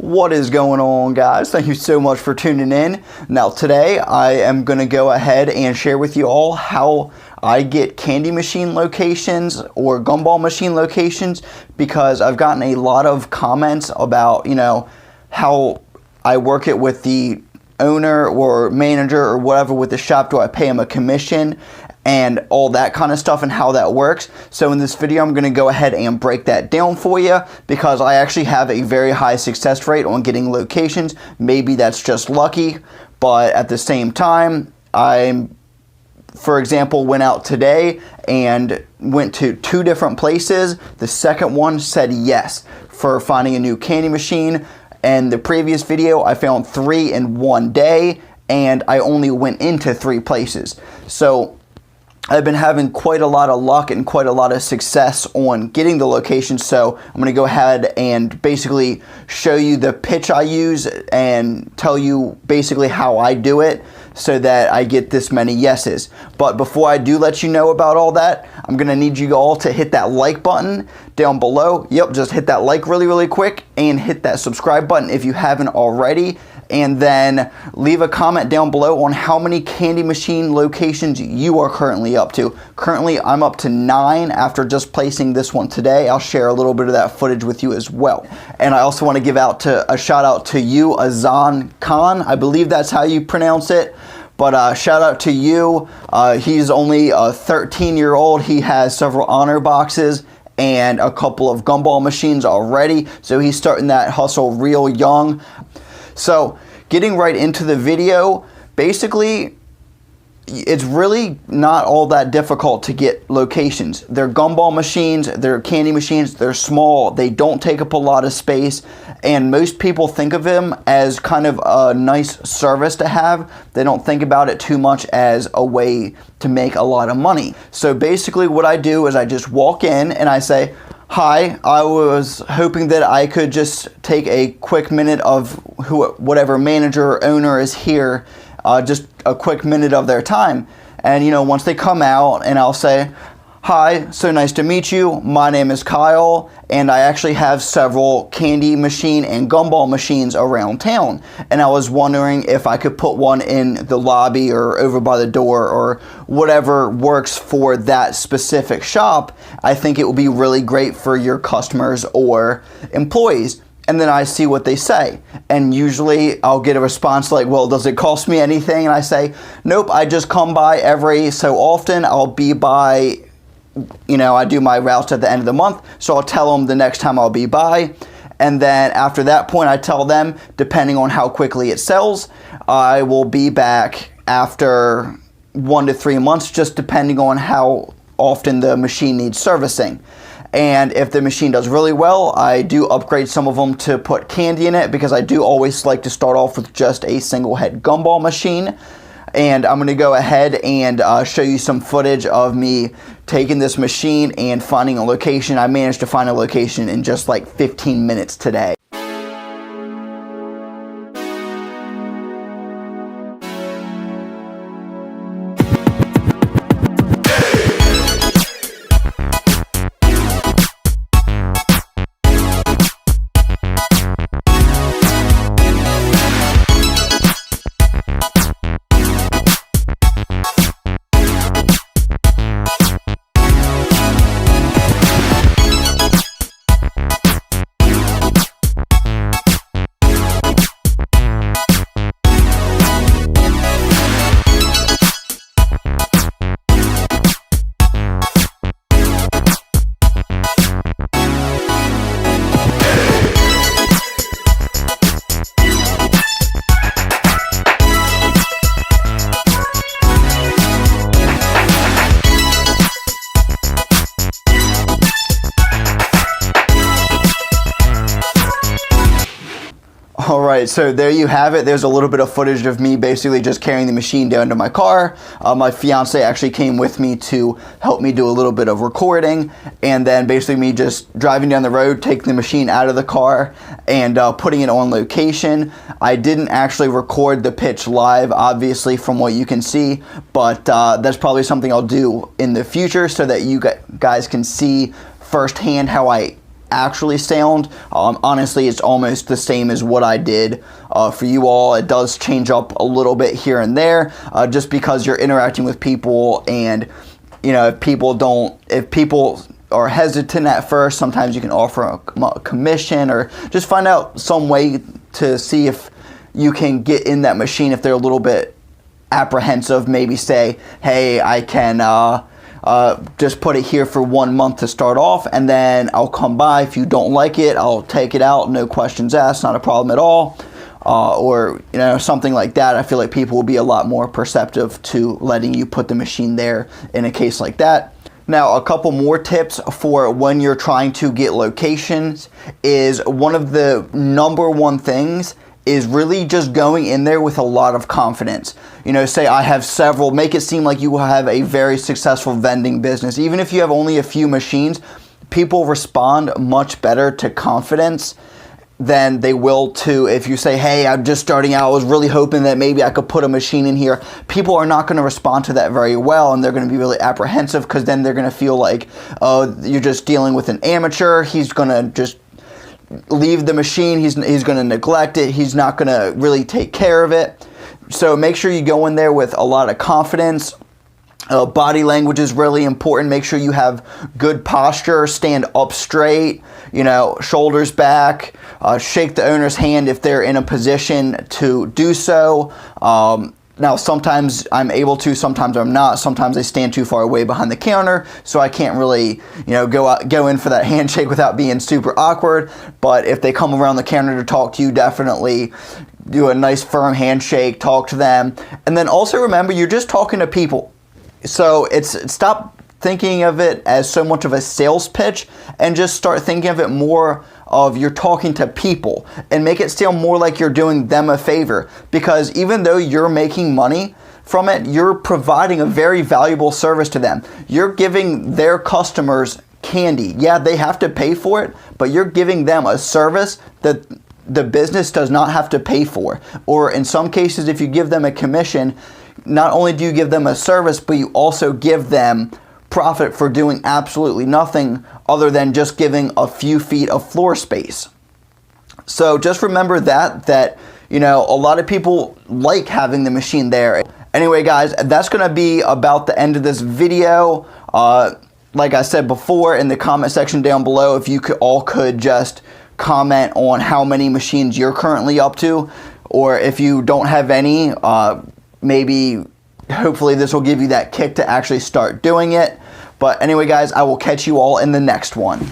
What is going on, guys? Thank you so much for tuning in. Now today I am going to go ahead and share with you all how I get candy machine locations or gumball machine locations, because I've gotten a lot of comments about, how I work it with the owner or manager or whatever with the shop. Do I pay him a commission and all that kind of stuff, and how that works. So in this video I'm going to go ahead and break that down for you, because I actually have a very high success rate on getting locations. Maybe that's just lucky, but at the same time, for example, went out today and went to 2 different places. The second one said yes for finding a new candy machine. And the previous video I found 3 in one day, and I only went into 3 places. So I've been having quite a lot of luck and quite a lot of success on getting the location. So I'm going to go ahead and basically show you the pitch I use and tell you basically how I do it so that I get this many yeses. But before I do let you know about all that, I'm going to need you all to hit that like button down below. Yep, just hit that like really quick, and hit that subscribe button if you haven't already. And then leave a comment down below on how many candy machine locations you are currently up to. Currently, I'm up to 9 after just placing this one today. I'll share a little bit of that footage with you as well. And I also want to give a shout out to you, Azan Khan. I believe that's how you pronounce it. But shout out to you. He's only a 13-year-old. He has several honor boxes and a couple of gumball machines already. So he's starting that hustle real young. So getting right into the video, basically it's really not all that difficult to get locations. They're gumball machines, they're candy machines, they're small, they don't take up a lot of space, and most people think of them as kind of a nice service to have. They don't think about it too much as a way to make a lot of money. So basically what I do is I just walk in and I say, "Hi, I was hoping that I could just take a quick minute of whatever manager or owner is here, just a quick minute of their time." And once they come out, and I'll say, "Hi, so nice to meet you. My name is Kyle, and I actually have several candy machine and gumball machines around town. And I was wondering if I could put one in the lobby or over by the door or whatever works for that specific shop. I think it would be really great for your customers or employees." And then I see what they say. And usually I'll get a response like, "Well, does it cost me anything?" And I say, "Nope, I just come by every so often. I'll be by, I do my routes at the end of the month, so I'll tell them the next time I'll be by." And then after that point, I tell them, depending on how quickly it sells, I will be back after 1 to 3 months, just depending on how often the machine needs servicing. And if the machine does really well, I do upgrade some of them to put candy in it, because I do always like to start off with just a single head gumball machine. And I'm going to go ahead and show you some footage of me taking this machine and finding a location. I managed to find a location in just like 15 minutes today. Alright, so there you have it. There's a little bit of footage of me basically just carrying the machine down to my car. My fiance actually came with me to help me do a little bit of recording, and then basically me just driving down the road, taking the machine out of the car and putting it on location. I didn't actually record the pitch live, obviously, from what you can see, but that's probably something I'll do in the future so that you guys can see firsthand how I actually sound. Honestly, it's almost the same as what I did for you all. It does change up a little bit here and there, just because you're interacting with people, and if people are hesitant at first, sometimes you can offer a commission, or just find out some way to see if you can get in that machine if they're a little bit apprehensive. Maybe say, hey, I can just put it here for 1 month to start off, and then I'll come by. If you don't like it, I'll take it out, no questions asked, not a problem at all. Or something like that. I feel like people will be a lot more perceptive to letting you put the machine there in a case like that. Now, a couple more tips for when you're trying to get locations is, one of the number one things is really just going in there with a lot of confidence. Say I have several, make it seem like you have a very successful vending business. Even if you have only a few machines, people respond much better to confidence than they will to if you say, hey, I'm just starting out, I was really hoping that maybe I could put a machine in here. People are not going to respond to that very well, and they're going to be really apprehensive, because then they're going to feel like, oh, you're just dealing with an amateur. He's going to just leave the machine. He's going to neglect it. He's not going to really take care of it. So make sure you go in there with a lot of confidence. Body language is really important. Make sure you have good posture, stand up straight, shoulders back, shake the owner's hand if they're in a position to do so. Now, sometimes I'm able to, sometimes I'm not. Sometimes they stand too far away behind the counter, so I can't really, go in for that handshake without being super awkward. But if they come around the counter to talk to you, definitely do a nice firm handshake, talk to them. And then also remember, you're just talking to people. So stop thinking of it as so much of a sales pitch, and just start thinking of it more of you're talking to people, and make it sound more like you're doing them a favor. Because even though you're making money from it, you're providing a very valuable service to them. You're giving their customers candy. Yeah, they have to pay for it, but you're giving them a service that the business does not have to pay for. Or in some cases, if you give them a commission, not only do you give them a service, but you also give them profit for doing absolutely nothing other than just giving a few feet of floor space. So just remember that a lot of people like having the machine there. Anyway, guys, that's going to be about the end of this video. Like I said before, in the comment section down below, if you could just comment on how many machines you're currently up to, or if you don't have any, maybe hopefully this will give you that kick to actually start doing it. But anyway, guys, I will catch you all in the next one.